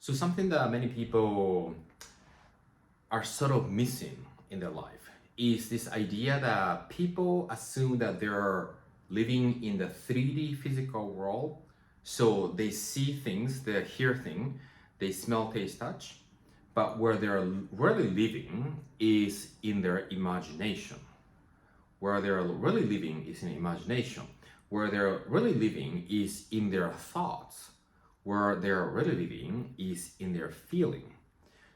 So something that many people are sort of missing in their life is this idea that people assume that they're living in the 3D physical world. So they see things, they hear things, they smell, taste, touch, but where they're really living is in their imagination. Where they're really living is in imagination. Where they're really living is in their thoughts. Where they're really living is in their feeling.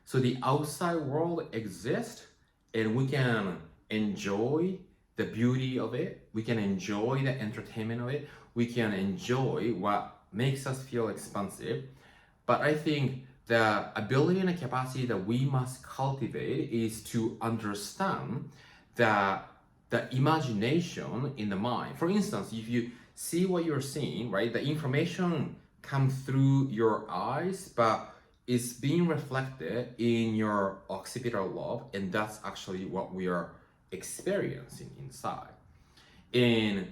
So the outside world exists and we can enjoy the beauty of it. We can enjoy the entertainment of it. We can enjoy what makes us feel expansive. But I think the ability and the capacity that we must cultivate is to understand that the imagination in the mind. For instance, if you see what you're seeing, right, the information comes through your eyes, but it's being reflected in your occipital lobe, and that's actually what we are experiencing inside. And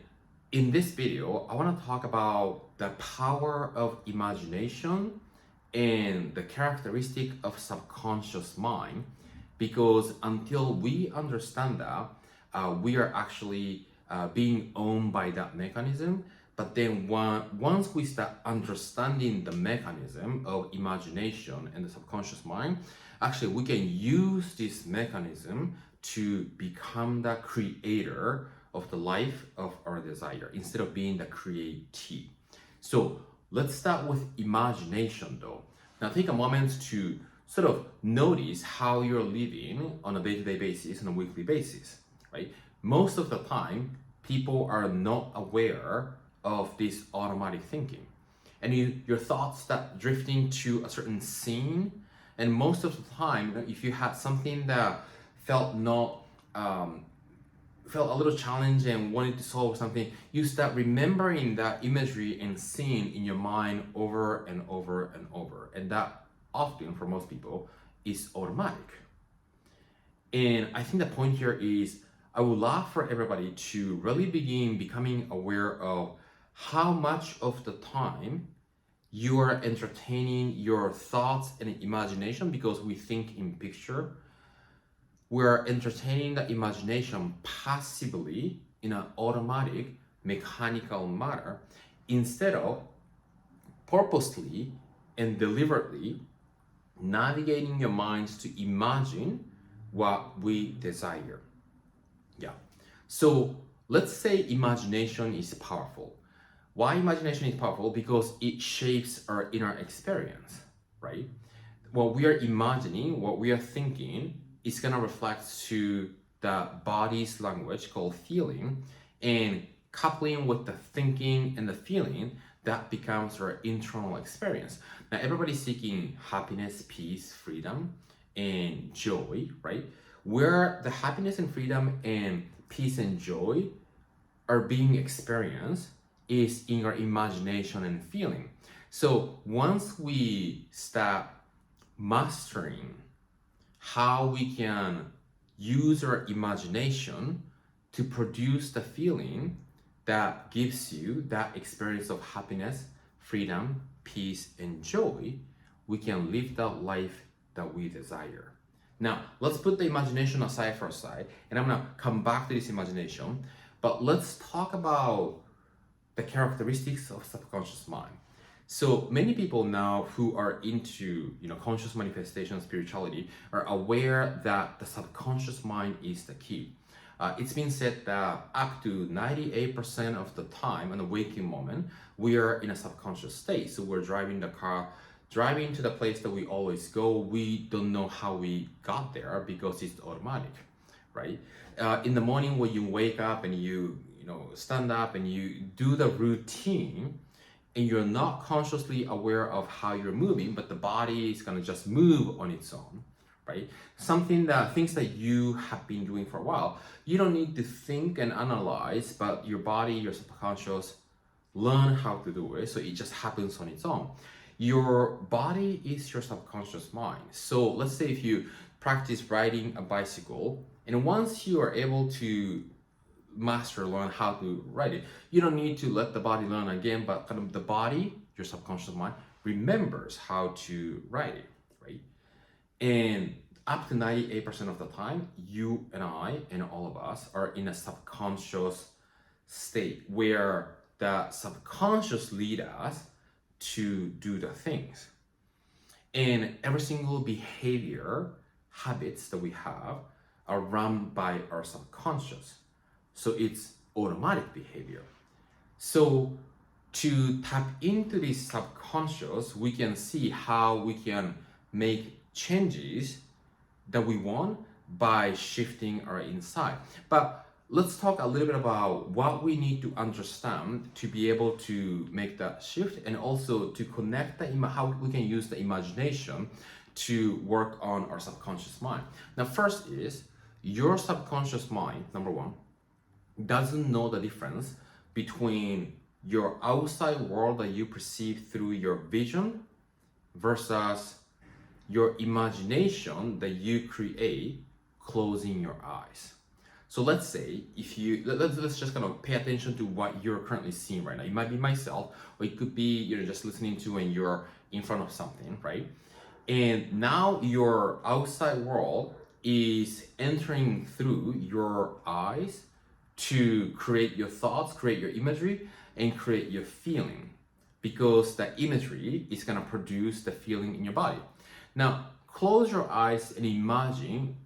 in this video, I want to talk about the power of imagination and the characteristic of subconscious mind, because until we understand that, we are actually being owned by that mechanism. But then once we start understanding the mechanism of imagination and the subconscious mind, actually we can use this mechanism to become the creator of the life of our desire instead of being the createe. So let's start with imagination though. Now take a moment to sort of notice how you're living on a day-to-day basis, on a weekly basis, right? Most of the time, people are not aware of this automatic thinking. And your thoughts start drifting to a certain scene. And most of the time, if you had something that felt felt a little challenged and wanted to solve something, you start remembering that imagery and scene in your mind over and over and over. And that often, for most people, is automatic. And I think the point here is, I would love for everybody to really begin becoming aware of how much of the time you are entertaining your thoughts and imagination, because we think in picture. We're entertaining the imagination passively in an automatic, mechanical manner, instead of purposely and deliberately navigating your minds to imagine what we desire. Yeah. So let's say imagination is powerful. Why imagination is powerful? Because it shapes our inner experience, right? What we are imagining, what we are thinking, is gonna reflect to the body's language called feeling, and coupling with the thinking and the feeling, that becomes our internal experience. Now everybody's seeking happiness, peace, freedom, and joy, right? Where the happiness and freedom and peace and joy are being experienced is in our imagination and feeling. So once we start mastering how we can use our imagination to produce the feeling that gives you that experience of happiness, freedom, peace, and joy, we can live that life that we desire. Now, let's put the imagination aside for a side, and I'm gonna come back to this imagination, but let's talk about the characteristics of subconscious mind. So many people now who are into conscious manifestation spirituality are aware that the subconscious mind is the key. It's been said that up to 98% of the time in the waking moment, we are in a subconscious state. So we're driving the car, driving to the place that we always go. We don't know how we got there because it's automatic, right? In the morning when you wake up and you stand up and you do the routine, and you're not consciously aware of how you're moving, but the body is gonna just move on its own, right? Things that you have been doing for a while, you don't need to think and analyze, but your body, your subconscious, learn how to do it, so it just happens on its own. Your body is your subconscious mind. So let's say if you practice riding a bicycle, and once you are able to learn how to ride it, you don't need to let the body learn again, but kind of the body, your subconscious mind, remembers how to write it, right? And up to 98% of the time, you and I and all of us are in a subconscious state where the subconscious lead us to do the things. And every single behavior, habits that we have are run by our subconscious. So it's automatic behavior. So to tap into this subconscious, we can see how we can make changes that we want by shifting our inside. But let's talk a little bit about what we need to understand to be able to make that shift, and also to connect how we can use the imagination to work on our subconscious mind. Now, first is your subconscious mind, number one, doesn't know the difference between your outside world that you perceive through your vision versus your imagination that you create closing your eyes. So let's say if you let's just kind of pay attention to what you're currently seeing right now. It might be myself, or it could be you're just listening to when you're in front of something, right? And now your outside world is entering through your eyes to create your thoughts, create your imagery, and create your feeling, because the imagery is going to produce the feeling in your body. Now, close your eyes and imagine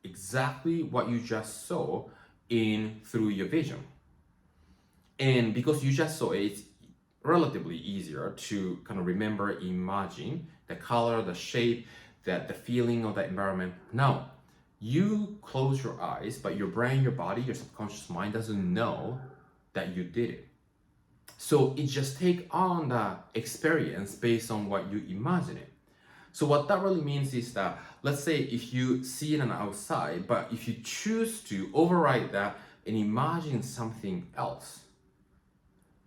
exactly what you just saw through your vision. And because you just saw it, it's relatively easier to kind of remember, imagine the color, the shape, the feeling of the environment. Now, you close your eyes, but your brain, your body, your subconscious mind doesn't know that you did it. So it just take on the experience based on what you imagine it. So what that really means is that, let's say if you see it on the outside, but if you choose to override that and imagine something else,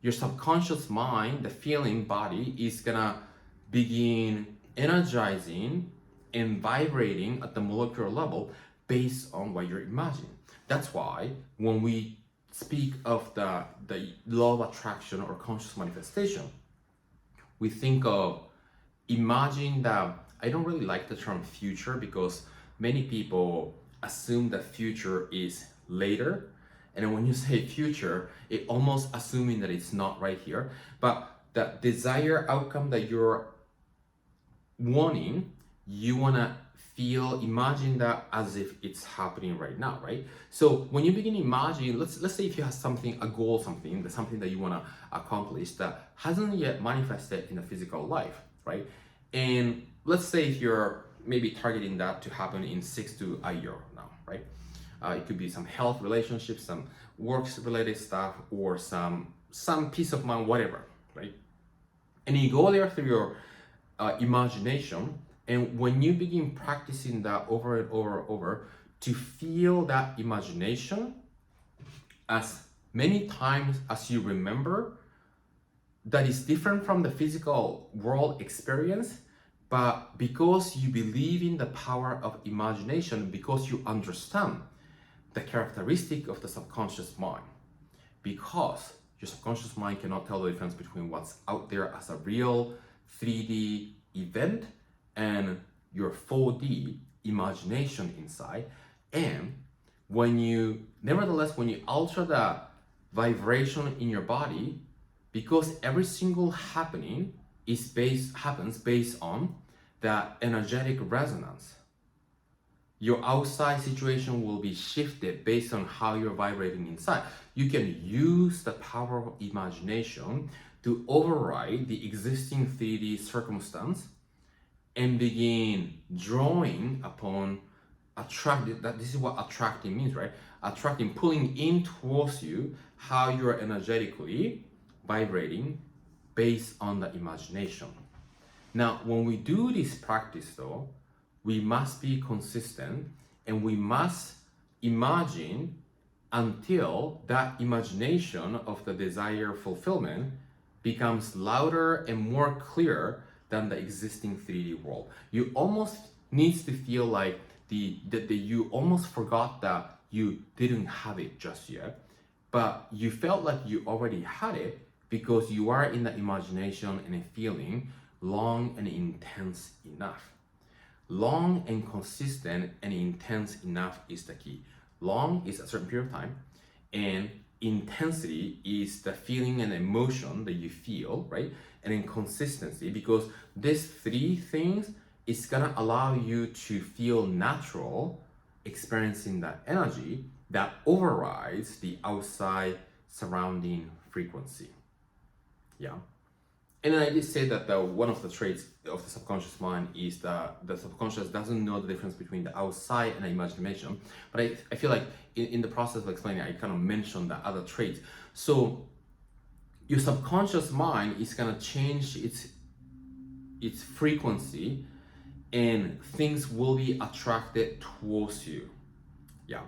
your subconscious mind, the feeling body, is gonna begin energizing and vibrating at the molecular level based on what you're imagining. That's why when we speak of the law of attraction or conscious manifestation, we think of imagine that. I don't really like the term future, because many people assume that future is later. And when you say future, it almost assuming that it's not right here. But the desired outcome that you're wanting, you wanna imagine that as if it's happening right now, right? So when you begin imagining, let's say if you have something, a goal, something that you wanna accomplish that hasn't yet manifested in the physical life, right? And let's say if you're maybe targeting that to happen in 6 to a year now, right? It could be some health, relationships, some works related stuff, or some peace of mind, whatever, right? And you go there through your imagination, and when you begin practicing that over and over and over, to feel that imagination as many times as you remember, that is different from the physical world experience, but because you believe in the power of imagination, because you understand the characteristic of the subconscious mind, because your subconscious mind cannot tell the difference between what's out there as a real 3D event and your 4D imagination inside. And when you alter the vibration in your body, because every single happening happens based on the energetic resonance, your outside situation will be shifted based on how you're vibrating inside. You can use the power of imagination to override the existing 3D circumstance and begin drawing upon this is what attracting means, right? Attracting, pulling in towards you how you're energetically vibrating based on the imagination. Now, when we do this practice though, we must be consistent, and we must imagine until that imagination of the desired fulfillment becomes louder and more clear than the existing 3D world. You almost needs to feel like you almost forgot that you didn't have it just yet, but you felt like you already had it because you are in the imagination and a feeling long and intense enough. Long and consistent and intense enough is the key. Long is a certain period of time, and intensity is the feeling and emotion that you feel, right? And then consistency, because these three things is gonna allow you to feel natural, experiencing that energy that overrides the outside surrounding frequency. Yeah. And then I did say that one of the traits of the subconscious mind is that the subconscious doesn't know the difference between the outside and the imagination. But I feel like in the process of explaining, I kind of mentioned the other traits. So your subconscious mind is gonna change its frequency, and things will be attracted towards you. Yeah.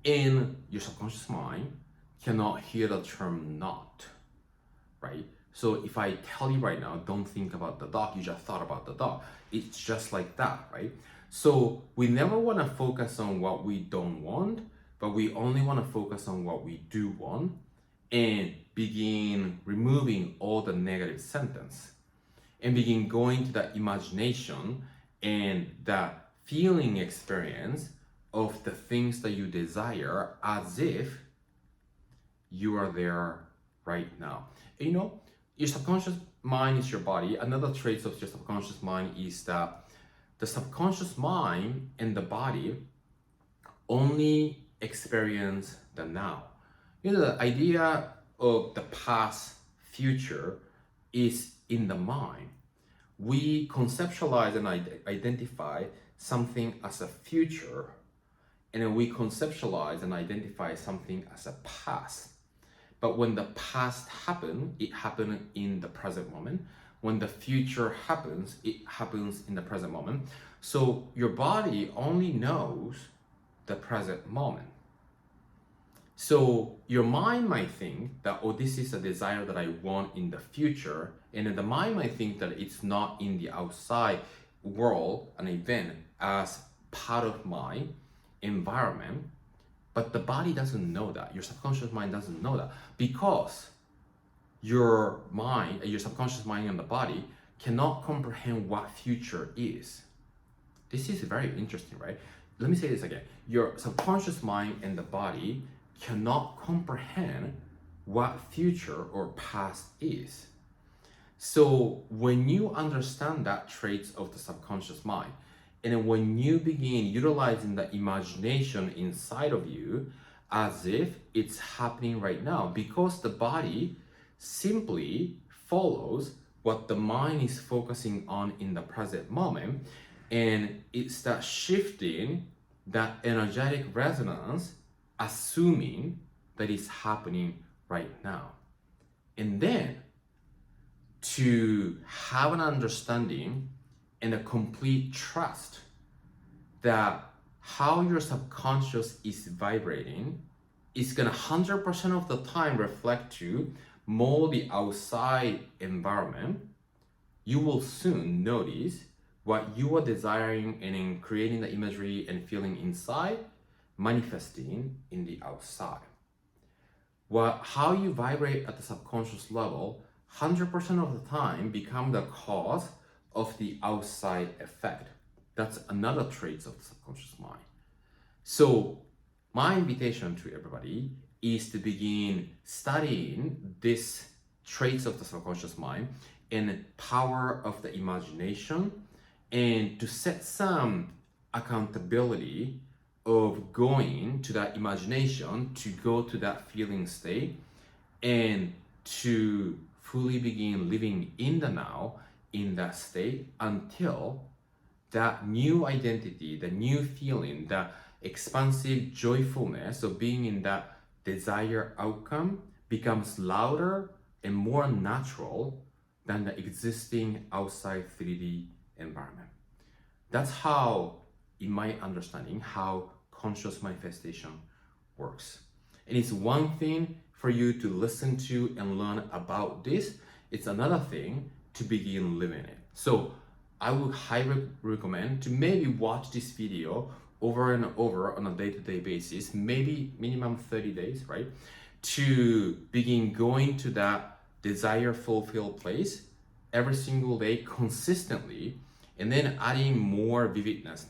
And your subconscious mind cannot hear the term not, right? So if I tell you right now, don't think about the dog, you just thought about the dog. It's just like that, right? So we never want to focus on what we don't want, but we only want to focus on what we do want and begin removing all the negative sentence and begin going to the imagination and the feeling experience of the things that you desire as if you are there right now. And your subconscious mind is your body. Another trait of your subconscious mind is that the subconscious mind and the body only experience the now. The idea of the past, future is in the mind. We conceptualize and identify something as a future, and then we conceptualize and identify something as a past. But when the past happened, it happened in the present moment. When the future happens, it happens in the present moment. So your body only knows the present moment. So your mind might think that, oh, this is a desire that I want in the future. And then the mind might think that it's not in the outside world, an event, as part of my environment. But the body doesn't know that. Your subconscious mind doesn't know that, because your mind, your subconscious mind and the body cannot comprehend what future is. This is very interesting, right? Let me say this again. Your subconscious mind and the body cannot comprehend what future or past is. So when you understand that traits of the subconscious mind, and then when you begin utilizing the imagination inside of you as if it's happening right now, because the body simply follows what the mind is focusing on in the present moment, and it starts shifting that energetic resonance, assuming that it's happening right now. And then to have an understanding and a complete trust that how your subconscious is vibrating is gonna 100% of the time reflect to more the outside environment, you will soon notice what you are desiring and in creating the imagery and feeling inside, manifesting in the outside. How you vibrate at the subconscious level 100% of the time become the cause of the outside effect. That's another trait of the subconscious mind. So my invitation to everybody is to begin studying these traits of the subconscious mind and power of the imagination, and to set some accountability of going to that imagination, to go to that feeling state, and to fully begin living in the now, in that state, until that new identity, the new feeling, the expansive joyfulness of being in that desired outcome becomes louder and more natural than the existing outside 3D environment. That's how, in my understanding, how conscious manifestation works. And it's one thing for you to listen to and learn about this. It's another thing to begin living it. So I would highly recommend to maybe watch this video over and over on a day-to-day basis, maybe minimum 30 days, right? To begin going to that desire fulfilled place every single day consistently, and then adding more vividness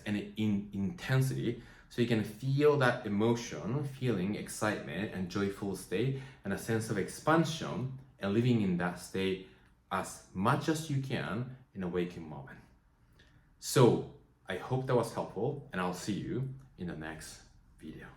and intensity, so you can feel that emotion, feeling excitement and joyful state and a sense of expansion, and living in that state as much as you can in a waking moment. So I hope that was helpful, and I'll see you in the next video.